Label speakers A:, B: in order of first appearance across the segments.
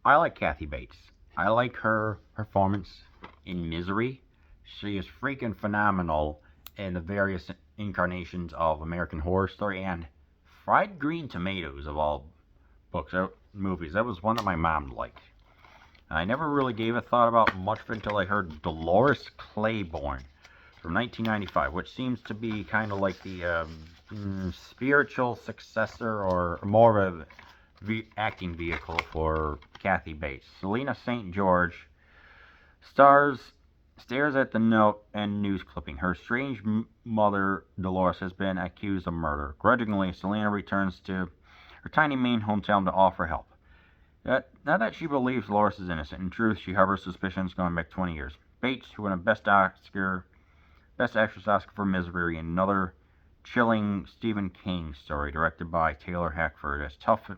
A: I like Kathy Bates. I like her performance in Misery. She is freaking phenomenal in the various incarnations of American Horror Story and Fried Green Tomatoes of all movies. That was one that my mom liked. I never really gave a thought about much of it until I heard Dolores Claiborne from 1995, which seems to be kind of like the spiritual successor or more of a acting vehicle for Kathy Bates. Selena St. George stars stares at the note and news clipping. Her strange mother, Dolores, has been accused of murder. Grudgingly, Selena returns to her tiny Maine hometown to offer help. Now that she believes Dolores is innocent, in truth, she harbors suspicions going back 20 years. Bates, who won a Best Actress Oscar for Misery, and another chilling Stephen King story directed by Taylor Hackford, as tough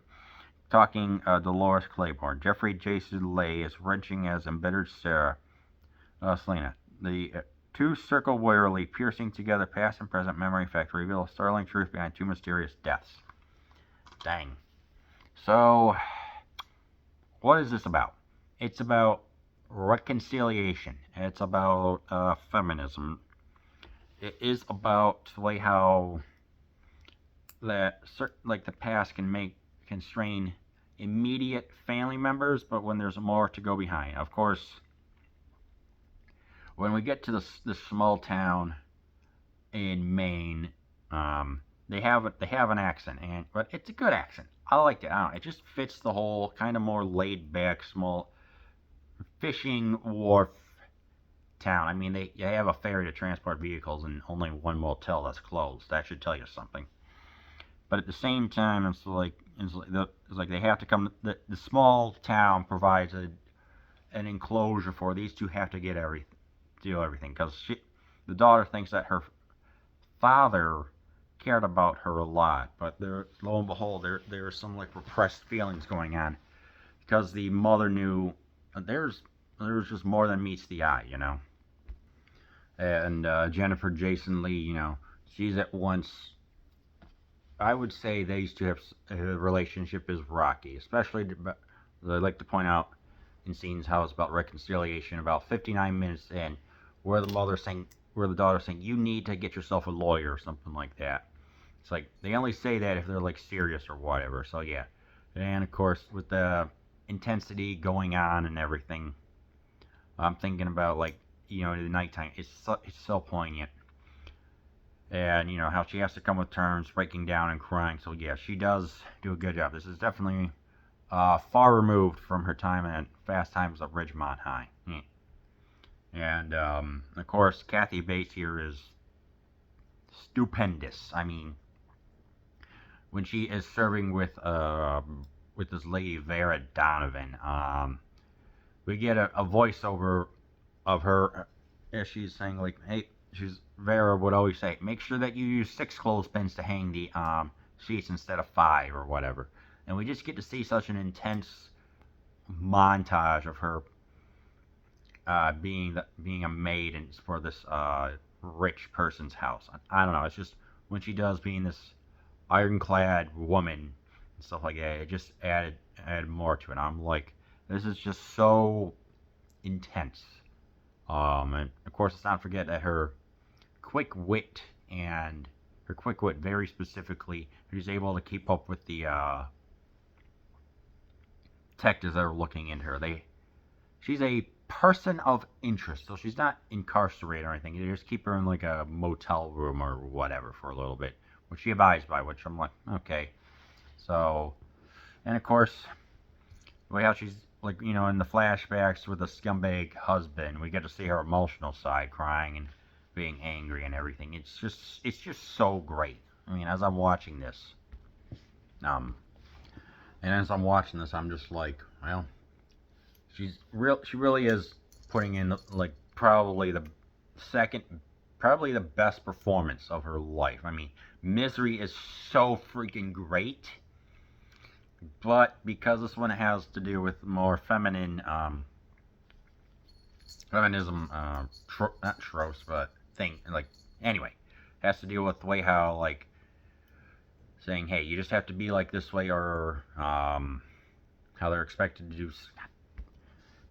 A: talking Dolores Claiborne. Jeffrey Jason Leigh is wrenching as embittered Selena. The two circle warily, piercing together past and present memory fact to reveal a startling truth behind two mysterious deaths. Dang. So, what is this about? It's about reconciliation. It's about feminism. It is about the way how the past can strain immediate family members, but when there's more to go behind. Of course, when we get to this small town in Maine, they have an accent, but it's a good accent. I liked it. I don't know, it just fits the whole kind of more laid back small fishing wharf town. I mean, they have a ferry to transport vehicles and only one motel that's closed. That should tell you something. But at the same time, it's like they have to come. The small town provides an enclosure for these two have to do everything because the daughter thinks that her father cared about her a lot, but lo and behold, there are some like repressed feelings going on because the mother knew there's just more than meets the eye, you know. And Jennifer Jason Leigh, you know, she's at once. I would say these two have a relationship is rocky, especially. I like to point out in scenes how it's about reconciliation. About 59 minutes in, where the daughter saying, "You need to get yourself a lawyer" or something like that. It's like they only say that if they're like serious or whatever. So yeah, and of course with the intensity going on and everything, I'm thinking about like the nighttime. It's so poignant, and how she has to come with terms, breaking down and crying. So yeah, she does do a good job. This is definitely far removed from her time at Fast Times at Ridgemont High. And of course, Kathy Bates here is stupendous. I mean, when she is serving with this lady Vera Donovan, we get a voiceover of her as she's saying like, "Hey," Vera would always say, "Make sure that you use 6 clothespins to hang the sheets instead of 5 or whatever." And we just get to see such an intense montage of her being a maid for this rich person's house. I don't know. It's just when she does being this ironclad woman and stuff like that, it just added more to it. I'm like, this is just so intense. And of course, let's not forget that her quick wit very specifically, she's able to keep up with the detectives that are looking into her. She's a person of interest, so she's not incarcerated or anything. They just keep her in like a motel room or whatever for a little bit, which she abides by, which I'm like, okay. So, and of course, the way how she's like, in the flashbacks with the scumbag husband, we get to see her emotional side, crying and being angry and everything. It's just so great. I mean, as I'm watching this, and as I'm watching this, I'm just like, well, she really is putting in like probably the best performance of her life. I mean, Misery is so freaking great, but because this one has to do with more feminism, not tropes, but thing like anyway, has to deal with the way how like saying, hey, you just have to be like this way, or how they're expected to do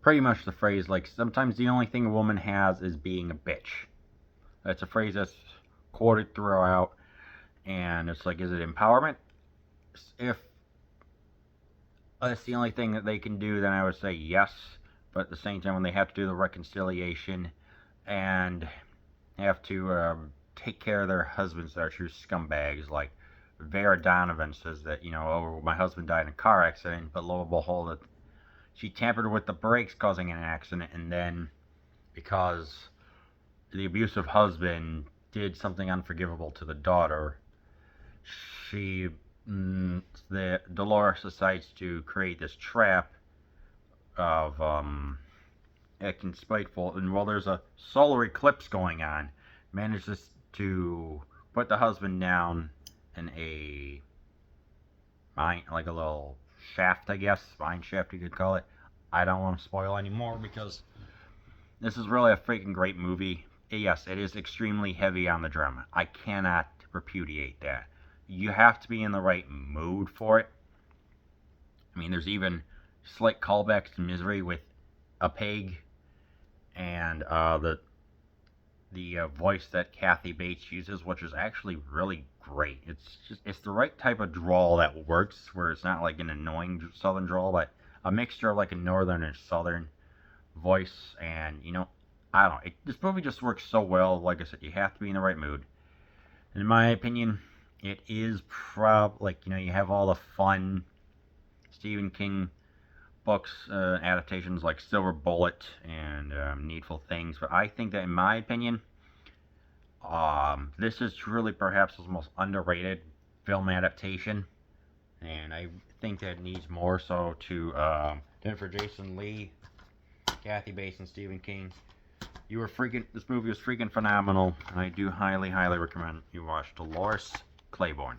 A: pretty much the phrase, like, sometimes the only thing a woman has is being a bitch. That's a phrase that's quoted throughout, and it's like, is it empowerment? If that's the only thing that they can do, then I would say yes. But at the same time, when they have to do the reconciliation and have to take care of their husbands that are true scumbags, like Vera Donovan says that, oh, my husband died in a car accident, but lo and behold, that she tampered with the brakes causing an accident, and then because the abusive husband did something unforgivable to the daughter, the Dolores decides to create this trap of acting spiteful, and while there's a solar eclipse going on, manages to put the husband down in a mine, like a little shaft, I guess, mine shaft you could call it. I don't want to spoil anymore because this is really a freaking great movie. Yes, it is extremely heavy on the drama. I cannot repudiate that. You have to be in the right mood for it. I mean, there's even slight callbacks to Misery with a pig, and the voice that Kathy Batrs uses, which is actually really great. It's the right type of drawl that works, where it's not like an annoying southern drawl, but a mixture of like a northern and southern voice. And I don't know, this movie just works so well. Like I said, you have to be in the right mood. And in my opinion, it is you have all the fun Stephen King books, adaptations like Silver Bullet and Needful Things, but I think that, in my opinion, this is truly perhaps his most underrated film adaptation, and I think that it needs more. So to for Jason Lee, Kathy Batrs, and Stephen King, this movie was freaking phenomenal, and I do highly, highly recommend you watch Dolores, Claiborne.